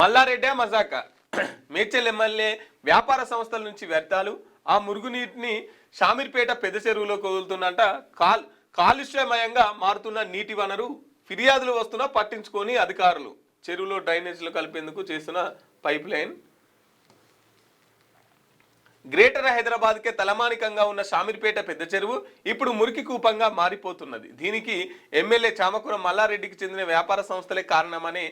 మల్లారెడ్డే మజాక Medchal MLA వ్యాపార సంస్థల నుంచి వ్యర్థాలు ఆ మురుగునీటిని షామీర్పేట పెద్ద చెరువులోకి వదులుతున్నట కాలుష్యమయంగా మారుతున్న నీటి వనరు ఫిర్యాదులు వస్తున్నా పట్టించుకొని అధికారులు చెరువులో డ్రైనేజీలు కలిపేందుకు చేస్తున్న పైప్ లైన్ గ్రేటర్ హైదరాబాద్కే తలమానికంగా ఉన్న షామీర్పేట పెద్ద చెరువు ఇప్పుడు మురికి కూపంగా మారిపోతున్నది. దీనికి ఎమ్మెల్యే చామకూర మల్లారెడ్డికి చెందిన వ్యాపార సంస్థలే కారణమనే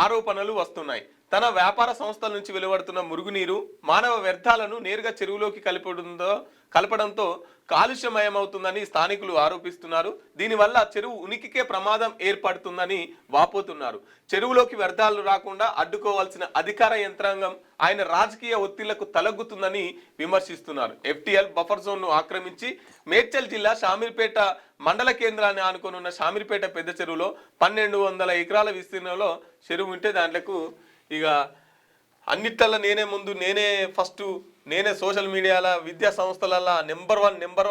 ఆరోపణలు వస్తున్నాయి. తన వ్యాపార సంస్థల నుంచి వెలువడుతున్న మురుగునీరు మానవ వ్యర్థాలను నేరుగా చెరువులోకి కలపడంతో కాలుష్యమయమవుతుందని స్థానికులు ఆరోపిస్తున్నారు. దీనివల్ల చెరువు ఉనికికే ప్రమాదం ఏర్పడుతుందని వాపోతున్నారు. చెరువులోకి వ్యర్థాలు రాకుండా అడ్డుకోవాల్సిన అధికార యంత్రాంగం ఆయన రాజకీయ ఒత్తిళ్లకు తలగ్గుతుందని విమర్శిస్తున్నారు. ఎఫ్టీఎల్ బఫర్ జోన్ ను ఆక్రమించి మేడ్చల్ జిల్లా షామీర్పేట మండల కేంద్రాన్ని ఆనుకొనున్న షామీర్పేట పెద్ద చెరువులో 1200 ఎకరాల విస్తీర్ణంలో చెరువు ఉంటే దాంట్లకు ఇక అన్నిట్లల్లో నేనే ఫస్ట్ నేనే సోషల్ మీడియాలో విద్యా సంస్థలలో నెంబర్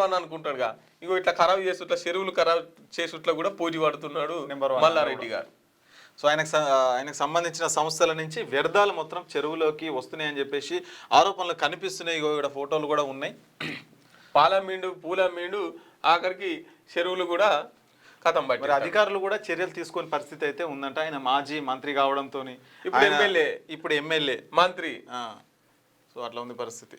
వన్ అనుకుంటాడుగా. ఇగో ఇట్లా ఖరాబ్ చేసుట్లా చెరువులు ఖరాబ్ చేసుట్లా కూడా పోటీ పడుతున్నాడు మల్లారెడ్డి గారు. సో ఆయనకు సంబంధించిన సంస్థల నుంచి వ్యర్థాలు మొత్తం చెరువులోకి వస్తున్నాయని చెప్పేసి ఆరోపణలు కనిపిస్తున్నాయి. ఇక్కడ ఫోటోలు కూడా ఉన్నాయి. పాలమీండు పూలమీండు ఆఖరికి చెరువులు కూడా కథం బట్టి అధికారులు కూడా చర్యలు తీసుకునే పరిస్థితి అయితే ఉందంట. ఆయన మాజీ మంత్రి కావడంతో ఇప్పుడు ఎమ్మెల్యే మంత్రి. సో అట్లా ఉంది పరిస్థితి.